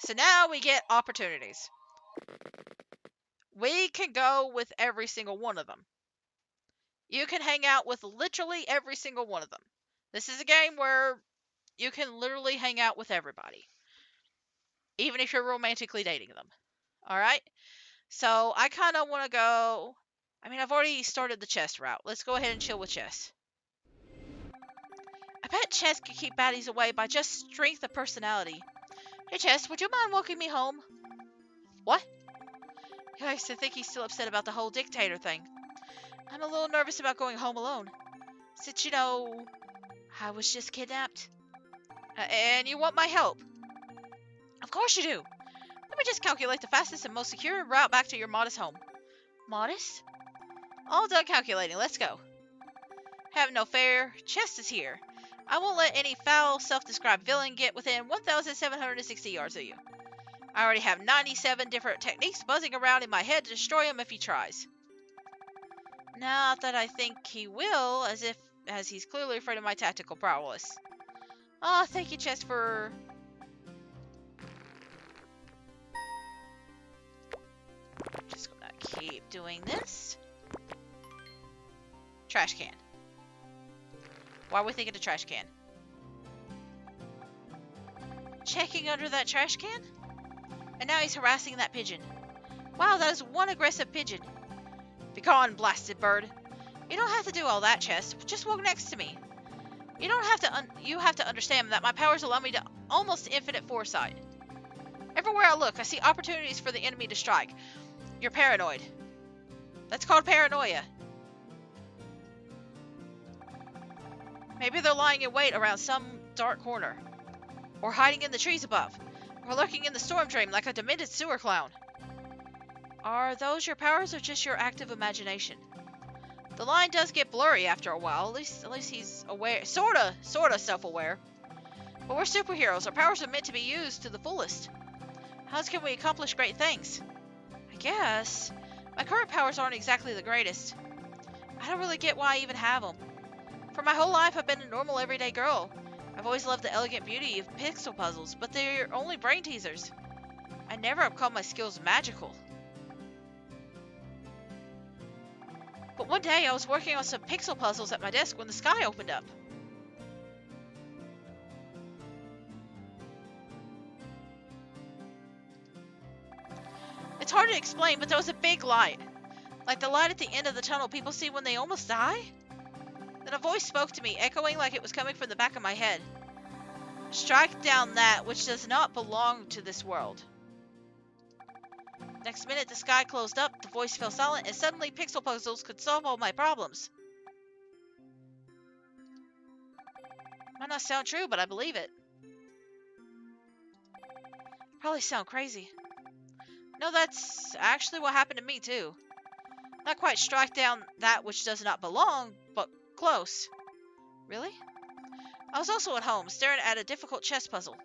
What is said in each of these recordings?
So now we get opportunities. We can go with every single one of them. You can hang out with literally every single one of them. This is a game where you can literally hang out with everybody, even if you're romantically dating them. All right? So I kind of want to go. I mean, I've already started the chest route. Let's go ahead and chill with chess. I bet chess could keep baddies away by just strength of personality. Hey, Chess, would you mind walking me home? What? I used to think he's still upset about the whole dictator thing. I'm a little nervous about going home alone. Since, I was just kidnapped. And you want my help? Of course you do. Let me just calculate the fastest and most secure route back to your modest home. Modest? All done calculating. Let's go. Have no fear. Chest is here. I won't let any foul, self-described villain get within 1,760 yards of you. I already have 97 different techniques buzzing around in my head to destroy him if he tries. Not that I think he will, as he's clearly afraid of my tactical prowess. Oh, thank you, Chest, for... Just gonna keep doing this. Trash can. Why are we thinking of trash can? Checking under that trash can? And now he's harassing that pigeon. Wow, that is one aggressive pigeon. Be gone, blasted bird. You don't have to do all that, Chest. Just walk next to me. You don't have to. You have to understand that my powers allow me to almost infinite foresight. Everywhere I look, I see opportunities for the enemy to strike. You're paranoid. That's called paranoia. Maybe they're lying in wait around some dark corner, or hiding in the trees above, or lurking in the storm drain like a demented sewer clown. Are those your powers or just your active imagination? The line does get blurry after a while. At least he's aware, sorta self-aware. But we're superheroes. Our powers are meant to be used to the fullest. How else can we accomplish great things? I guess. My current powers aren't exactly the greatest. I don't really get why I even have them. For my whole life, I've been a normal, everyday girl. I've always loved the elegant beauty of pixel puzzles, but they're only brain teasers. I never have called my skills magical. But one day, I was working on some pixel puzzles at my desk when the sky opened up. It's hard to explain, but there was a big light. Like the light at the end of the tunnel people see when they almost die? Then a voice spoke to me, echoing like it was coming from the back of my head. Strike down that which does not belong to this world. Next minute, the sky closed up, the voice fell silent, and suddenly pixel puzzles could solve all my problems. Might not sound true, but I believe it. Probably sound crazy. No, that's actually what happened to me, too. Not quite strike down that which does not belong, but close. Really? I was also at home, staring at a difficult chess puzzle.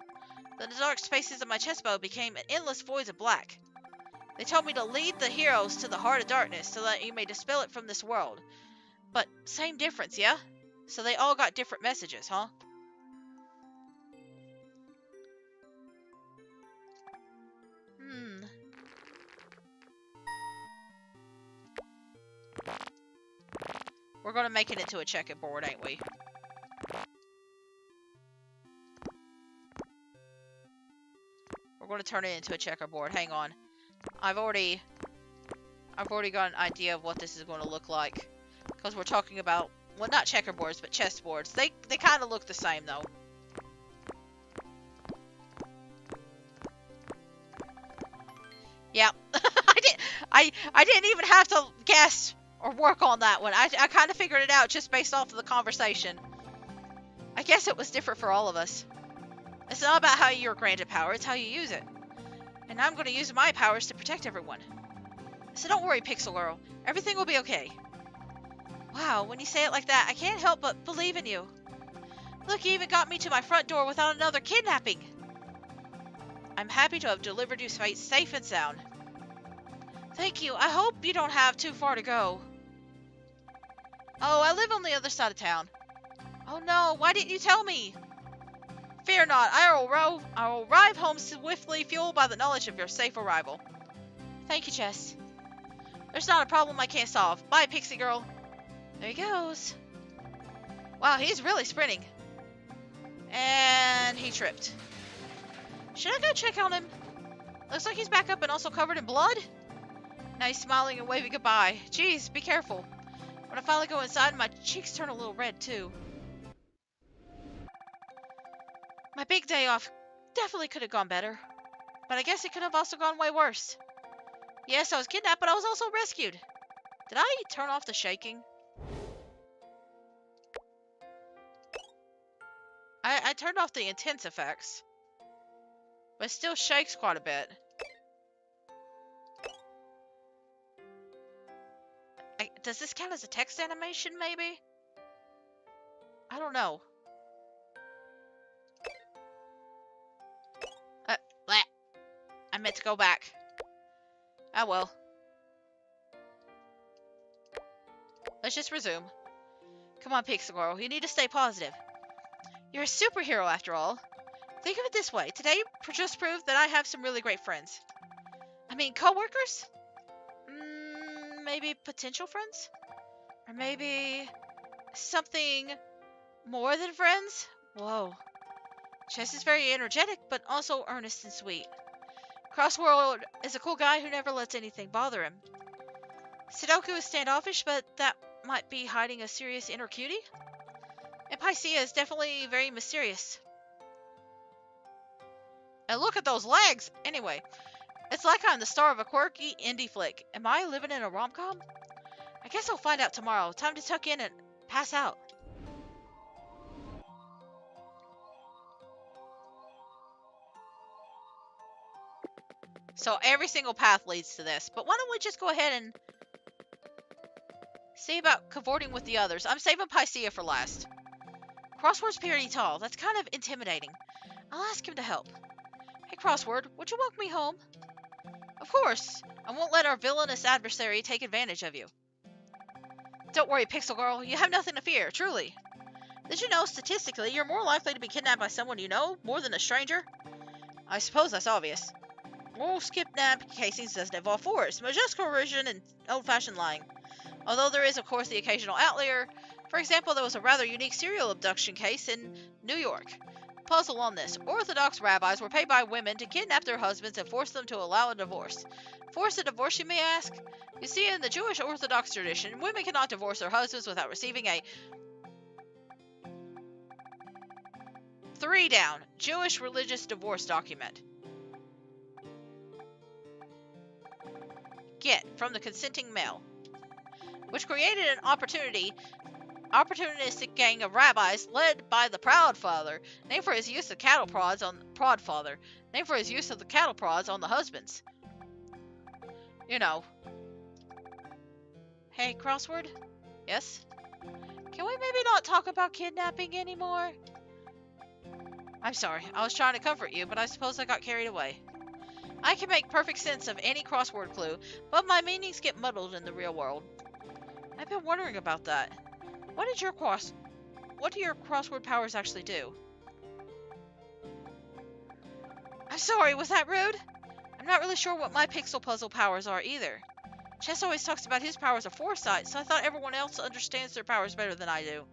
Then the dark spaces of my chess bow became an endless void of black. They told me to lead the heroes to the heart of darkness so that you may dispel it from this world. But same difference, yeah? So they all got different messages, huh? We're gonna make it into a checkerboard, ain't we? We're gonna turn it into a checkerboard. Hang on. I've already got an idea of what this is going to look like. Because we're talking about, well, not checkerboards, but chessboards. They kind of look the same, though. Yeah. I didn't even have to guess or work on that one. I kind of figured it out just based off of the conversation. I guess it was different for all of us. It's not about how you're granted power, it's how you use it. And I'm going to use my powers to protect everyone. So don't worry, Pixel Girl. Everything will be okay. Wow, when you say it like that, I can't help but believe in you. Look, you even got me to my front door without another kidnapping. I'm happy to have delivered you safe and sound. Thank you. I hope you don't have too far to go. Oh, I live on the other side of town. Oh no, why didn't you tell me? Fear not, I will arrive home swiftly, fueled by the knowledge of your safe arrival. Thank you, Chess. There's not a problem I can't solve. Bye, Pixie Girl. There he goes. Wow, he's really sprinting. And he tripped. Should I go check on him? Looks like he's back up and also covered in blood. Now he's smiling and waving goodbye. Jeez, be careful. When I finally go inside, my cheeks turn a little red, too. My big day off definitely could have gone better. But I guess it could have also gone way worse. Yes, I was kidnapped, but I was also rescued. Did I turn off the shaking? I turned off the intense effects. But it still shakes quite a bit. Does this count as a text animation, maybe? I don't know. Bleh. I meant to go back. Oh well. Let's just resume. Come on, Pixel Girl. You need to stay positive. You're a superhero, after all. Think of it this way. Today just proved that I have some really great friends. I mean, co-workers? Maybe potential friends? Or maybe something more than friends? Whoa. Chess is very energetic, but also earnest and sweet. Crossworld is a cool guy who never lets anything bother him. Sudoku is standoffish, but that might be hiding a serious inner cutie. And Pycea is definitely very mysterious. And look at those legs! Anyway, it's like I'm the star of a quirky indie flick. Am I living in a rom-com? I guess I'll find out tomorrow. Time to tuck in and pass out. So every single path leads to this. But why don't we just go ahead and see about cavorting with the others. I'm saving Pycea for last. Crossword's pretty tall. That's kind of intimidating. I'll ask him to help. Hey, Crossword, would you walk me home? Of course. I won't let our villainous adversary take advantage of you. Don't worry, Pixel Girl. You have nothing to fear, truly. Did you know, statistically, you're more likely to be kidnapped by someone you know, more than a stranger? I suppose that's obvious. Most kidnap casings doesn't involve force, but just coercion and old-fashioned lying. Although there is, of course, the occasional outlier. For example, there was a rather unique serial abduction case in New York. Puzzle on this. Orthodox rabbis were paid by women to kidnap their husbands and force them to allow a divorce. Force a divorce, you may ask? You see, in the Jewish Orthodox tradition, women cannot divorce their husbands without receiving a 3 down Jewish religious divorce document. Get from the consenting male, which created an opportunistic gang of rabbis led by the Proud Father, named for his use of cattle prods on the husbands. You know. Hey, Crossword? Yes? Can we maybe not talk about kidnapping anymore? I'm sorry, I was trying to comfort you, but I suppose I got carried away. I can make perfect sense of any crossword clue, but my meanings get muddled in the real world. I've been wondering about that. What do your crossword powers actually do? I'm sorry, was that rude? I'm not really sure what my pixel puzzle powers are either. Chess always talks about his powers of foresight, so I thought everyone else understands their powers better than I do.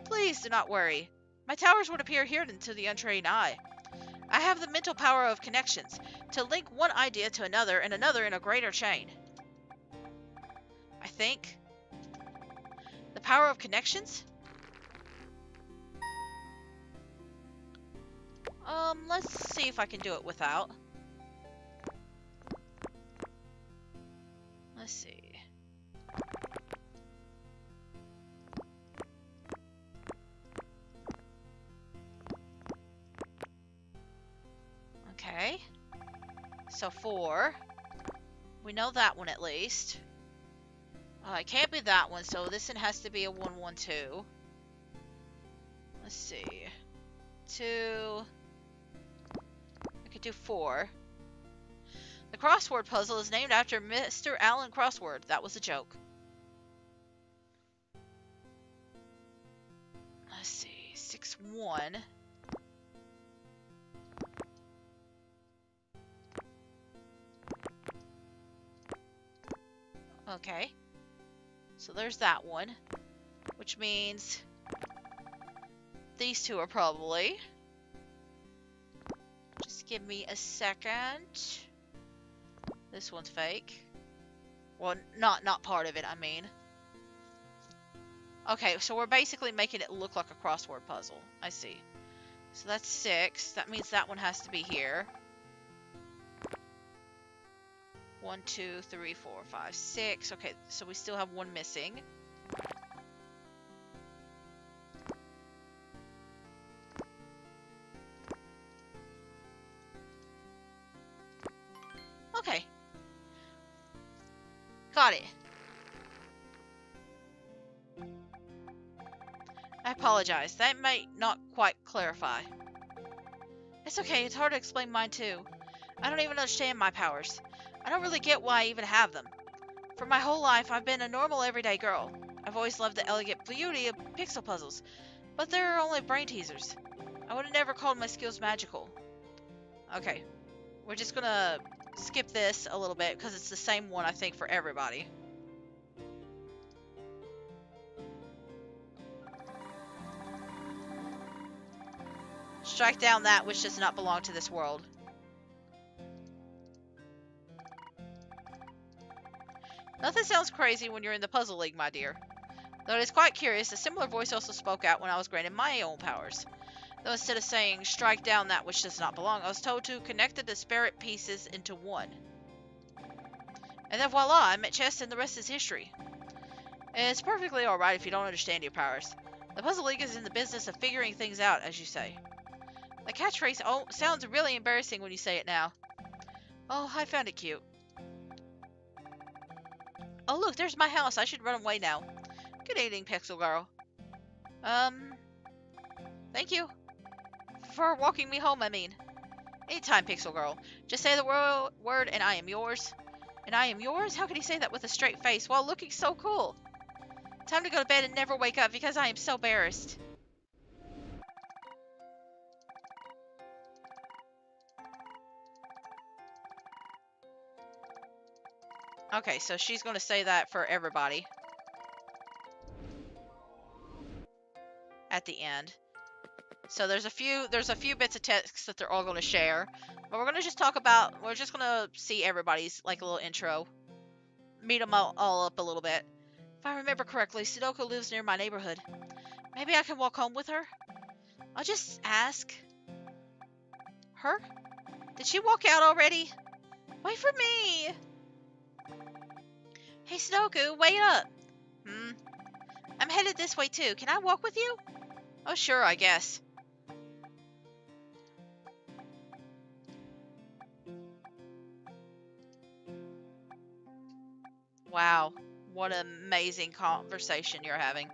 Please do not worry. My towers would appear hidden to the untrained eye. I have the mental power of connections, to link one idea to another and another in a greater chain. I think. The power of connections? Let's see if I can do it without. Let's see. Okay. So 4. We know that one at least. It can't be that one, so this one has to be a 1, 1, 2. Let's see. 2. I could do 4. The crossword puzzle is named after Mr. Alan Crossword. That was a joke. Let's see. 6, 1. Okay. So there's that one. Which means these two are probably. Just give me a second. This one's fake. Well, not part of it, I mean. Okay, so we're basically making it look like a crossword puzzle. I see. So that's 6. That means that one has to be here. 1, 2, 3, 4, 5, 6. Okay, so we still have one missing. Okay. Got it. I apologize. That might not quite clarify. It's okay. It's hard to explain mine too. I don't even understand my powers. I don't really get why I even have them. For my whole life, I've been a normal everyday girl. I've always loved the elegant beauty of pixel puzzles, but they're only brain teasers. I would have never called my skills magical. Okay. We're just gonna skip this a little bit because it's the same one, I think, for everybody. Strike down that which does not belong to this world. Nothing sounds crazy when you're in the Puzzle League, my dear. Though it is quite curious, a similar voice also spoke out when I was granted my own powers. Though instead of saying, strike down that which does not belong, I was told to connect the disparate pieces into one. And then voila, I met Chess and the rest is history. It's perfectly alright if you don't understand your powers. The Puzzle League is in the business of figuring things out, as you say. The catchphrase sounds really embarrassing when you say it now. Oh, I found it cute. Oh look, there's my house. I should run away now. Good evening, Pixel Girl. Thank you. For walking me home, I mean. Anytime, Pixel Girl. Just say the word and I am yours. And I am yours? How can he say that with a straight face while looking so cool? Time to go to bed and never wake up because I am so embarrassed. Okay, so she's going to say that for everybody. At the end. So there's a few bits of text that they're all going to share. But we're going to just talk about, we're just going to see everybody's, like, a little intro. Meet them all up a little bit. If I remember correctly, Sudoku lives near my neighborhood. Maybe I can walk home with her? I'll just ask. Her? Did she walk out already? Wait for me! Hey Sudoku, wait up! I'm headed this way too. Can I walk with you? Oh sure, I guess. Wow, what an amazing conversation you're having.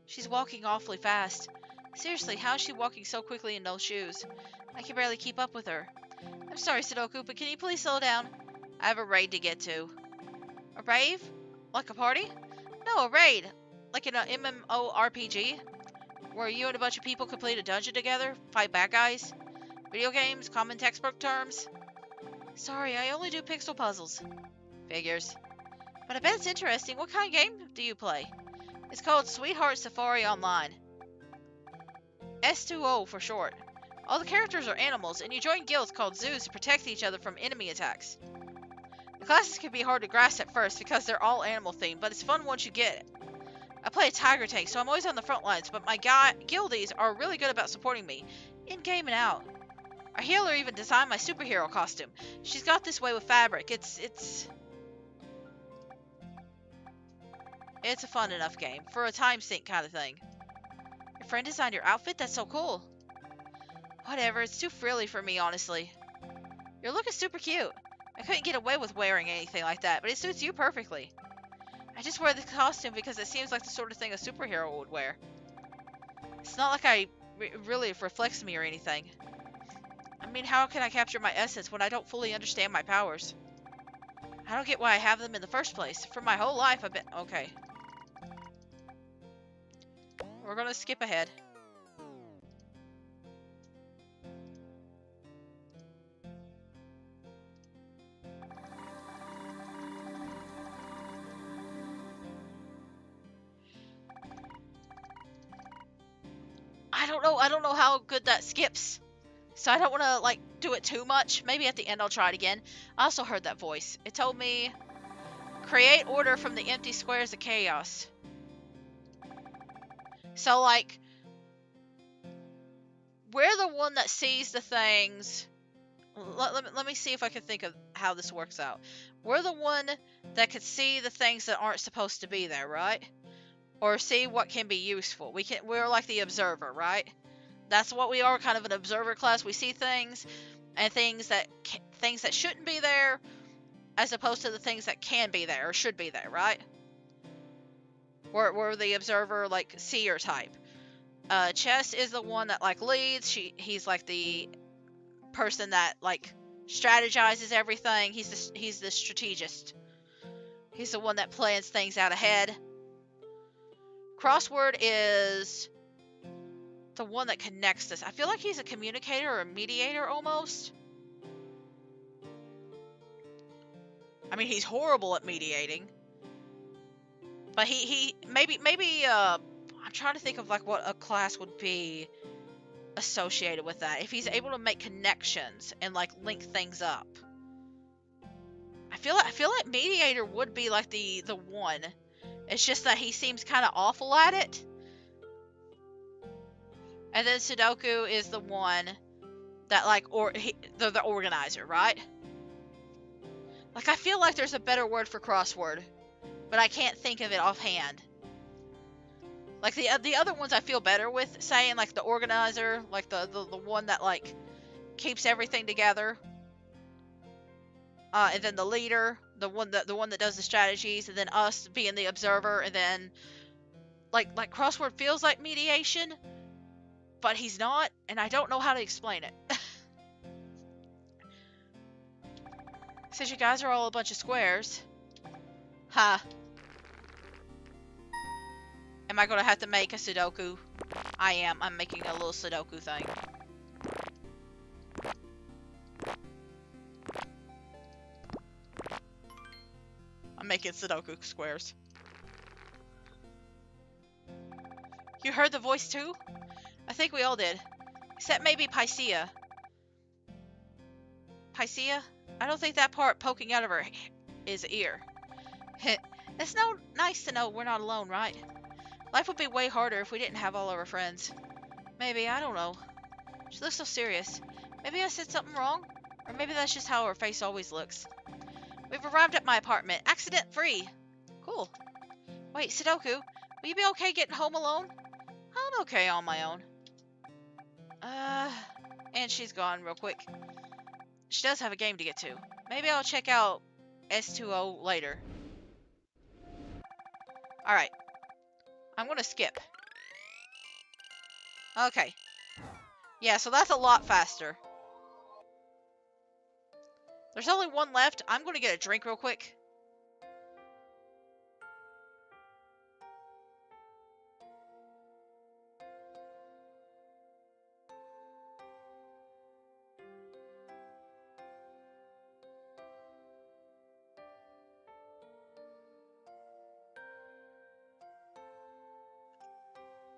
She's walking awfully fast. Seriously, how is she walking so quickly in no shoes? I can barely keep up with her. I'm sorry, Sudoku, but can you please slow down? I have a raid to get to. A rave? Like a party? No, a raid. Like in an MMORPG? Where you and a bunch of people complete a dungeon together? Fight bad guys? Video games? Common textbook terms? Sorry, I only do pixel puzzles. Figures. But I bet it's interesting. What kind of game do you play? It's called Sweetheart Safari Online. S2O for short. All the characters are animals, and you join guilds called zoos to protect each other from enemy attacks. The classes can be hard to grasp at first because they're all animal themed, but it's fun once you get it. I play a tiger tank, so I'm always on the front lines, but my guildies are really good about supporting me, in-game and out. Our healer even designed my superhero costume. She's got this way with fabric. It's a fun enough game, for a time sink kind of thing. Your friend designed your outfit? That's so cool. Whatever, it's too frilly for me, honestly. Your look is super cute. I couldn't get away with wearing anything like that, but it suits you perfectly. I just wear the costume because it seems like the sort of thing a superhero would wear. It's not like really reflects me or anything. I mean, how can I capture my essence when I don't fully understand my powers? I don't get why I have them in the first place. For my whole life I've been... Okay. We're gonna skip ahead. don't know how good that skips. So I don't want to, like, do it too much. Maybe at the end I'll try it again. I also heard that voice. It told me, create order from the empty squares of chaos. So, like, we're the one that sees the things. Let me see if I can think of how this works out. We're the one that could see the things that aren't supposed to be there, right? Or see what can be useful. We're like the observer, right? That's what we are, kind of an observer class. We see things and things that shouldn't be there, as opposed to the things that can be there or should be there, right? We're the observer, like, seer type. Chess is the one that, like, leads. He's like the person that, like, strategizes everything. He's the strategist. He's the one that plans things out ahead. Crossword is the one that connects us. I feel like he's a communicator or a mediator almost. I mean, he's horrible at mediating. But he maybe I'm trying to think of, like, what a class would be associated with that. If he's able to make connections and, like, link things up. I feel like mediator would be, like, the one. It's just that he seems kind of awful at it. And then Sudoku is the one that, like, the organizer, right? Like, I feel like there's a better word for crossword, but I can't think of it offhand. Like, the other ones I feel better with saying, like, the organizer, like the one that, like, keeps everything together. And then the leader, the one that does the strategies, and then us being the observer, and then like crossword feels like mediation, but he's not, and I don't know how to explain it. Since you guys are all a bunch of squares. Ha. Am I gonna have to make a Sudoku? I am. I'm making a little Sudoku thing. I'm making Sudoku squares. You heard the voice too? I think we all did. Except maybe Pycea. Pycea? I don't think that part poking out of her is ear. It's nice to know we're not alone, right? Life would be way harder if we didn't have all of our friends. Maybe, I don't know. She looks so serious. Maybe I said something wrong? Or maybe that's just how her face always looks. We've arrived at my apartment. Accident-free. Cool. Wait, Sudoku, will you be okay getting home alone? I'm okay on my own. And she's gone real quick. She does have a game to get to. Maybe I'll check out S2O later. Alright. I'm gonna skip. Okay. Yeah, so that's a lot faster. There's only one left. I'm gonna get a drink real quick.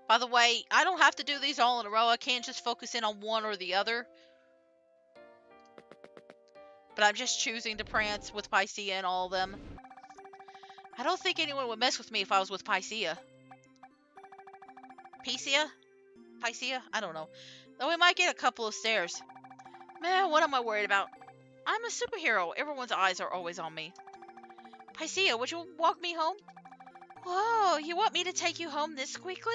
By the way, I don't have to do these all in a row. I can't just focus in on one or the other. But I'm just choosing to prance with Pycea and all of them. I don't think anyone would mess with me if I was with Pycea. Pycea? I don't know. Though we might get a couple of stares. Man, what am I worried about? I'm a superhero. Everyone's eyes are always on me. Pycea, would you walk me home? Whoa, you want me to take you home this quickly?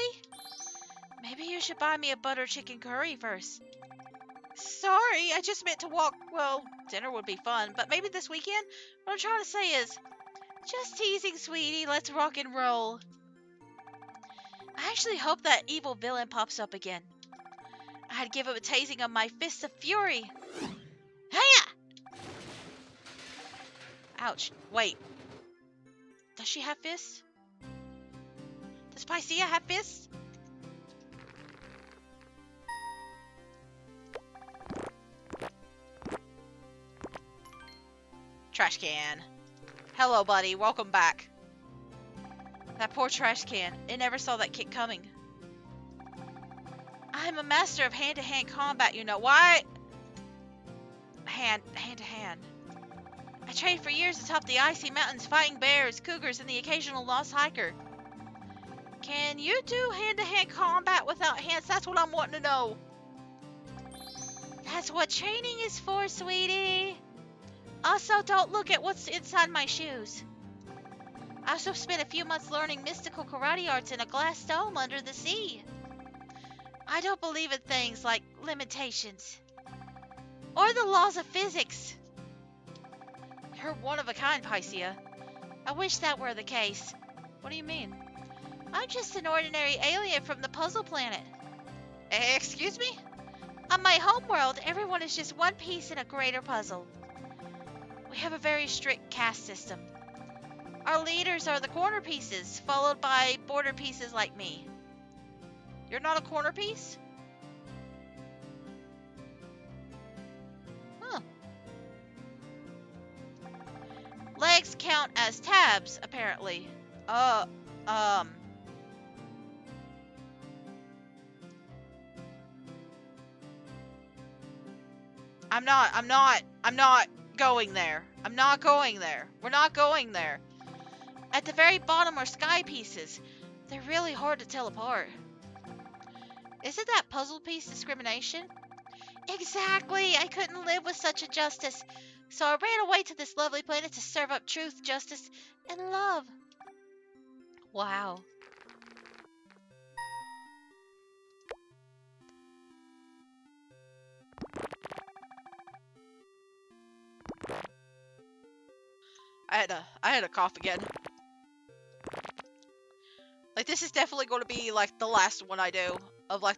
Maybe you should buy me a butter chicken curry first. Sorry, I just meant to walk. Well, dinner would be fun, but maybe this weekend? What I'm trying to say is, just teasing, sweetie. Let's rock and roll. I actually hope that evil villain pops up again. I'd give him a tasting of my fists of fury. Hiya! Ouch. Wait. Does she have fists? Does Pycea have fists? Trash can. Hello, buddy. Welcome back. That poor trash can. It never saw that kick coming. I'm a master of hand-to-hand combat, you know. Why? Hand-to-hand. I trained for years atop the icy mountains, fighting bears, cougars, and the occasional lost hiker. Can you do hand-to-hand combat without hands? That's what I'm wanting to know. That's what training is for, sweetie. Also, don't look at what's inside my shoes. I also spent a few months learning mystical karate arts in a glass dome under the sea. I don't believe in things like limitations. Or the laws of physics. You're one of a kind, Pycia. I wish that were the case. What do you mean? I'm just an ordinary alien from the puzzle planet. Excuse me? On my homeworld, everyone is just one piece in a greater puzzle. We have a very strict caste system. Our leaders are the corner pieces, followed by border pieces like me. You're not a corner piece? Huh. Legs count as tabs, apparently. I'm not going there. I'm not going there. We're not going there. At the very bottom are sky pieces. They're really hard to tell apart. Isn't that puzzle piece discrimination? Exactly! I couldn't live with such injustice. So I ran away to this lovely planet to serve up truth, justice, and love. Wow. I had a cough again. Like, this is definitely going to be, like, the last one I do. Of, like,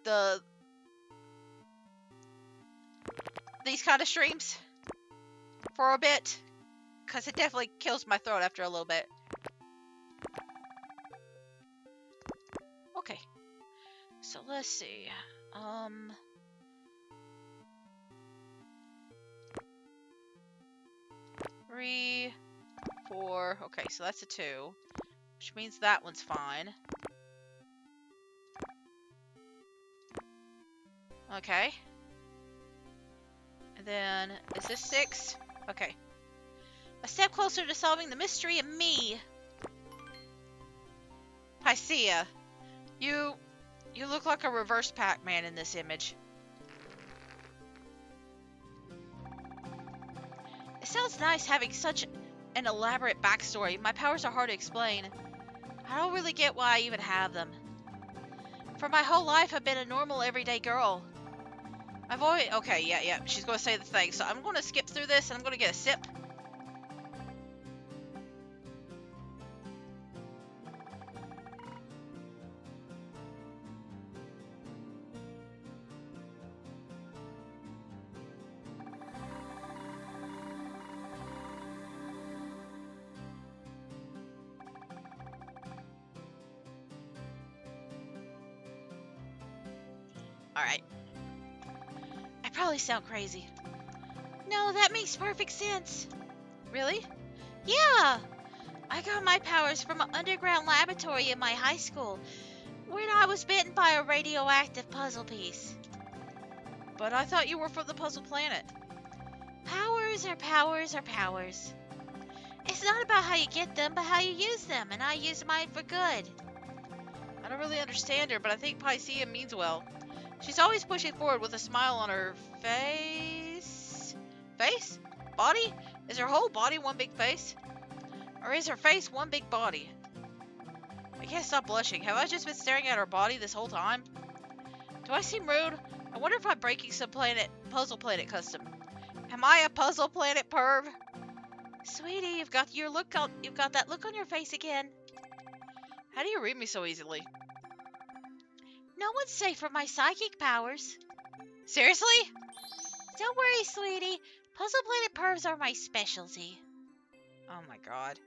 these kind of streams. For a bit. Because it definitely kills my throat after a little bit. Okay. So, let's see. 3, 4. Okay, so that's a 2. Which means that one's fine. Okay. And then, is this 6? Okay. A step closer to solving the mystery of me. Pycia, you look like a reverse Pac-Man in this image. It sounds nice having such an elaborate backstory. My powers are hard to explain. I don't really get why I even have them. For my whole life, I've been a normal, everyday girl. I've always... Okay, yeah. She's going to say the thing. So I'm going to skip through this, and I'm going to get a sip. Alright. I probably sound crazy. No, that makes perfect sense. Really? Yeah! I got my powers from an underground laboratory in my high school, when I was bitten by a radioactive puzzle piece. But I thought you were from the puzzle planet. Powers are powers are powers. It's not about how you get them, but how you use them, and I use mine for good. I don't really understand her, but I think Pycia means well. She's always pushing forward with a smile on her face. Face? Body? Is her whole body one big face? Or is her face one big body? I can't stop blushing. Have I just been staring at her body this whole time? Do I seem rude? I wonder if I'm breaking some puzzle planet custom. Am I a puzzle planet perv? Sweetie, you've got that look on your face again. How do you read me so easily? No one's safe from my psychic powers. Seriously? Don't worry, sweetie. Puzzle planet pervs are my specialty. Oh my god.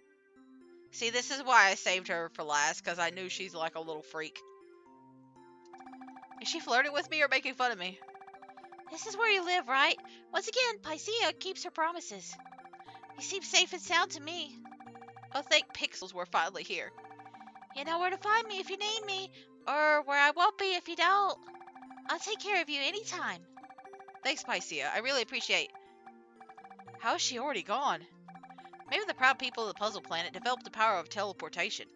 See, this is why I saved her for last, because I knew she's like a little freak. Is she flirting with me or making fun of me? This is where you live, right? Once again, Pycia keeps her promises. You seem safe and sound to me. Oh, thank Pixels we're finally here. You know where to find me if you need me, or where I won't be if you don't. I'll take care of you anytime. Thanks, Pycia. I really appreciate. How is she already gone? Maybe the proud people of the puzzle planet developed the power of teleportation.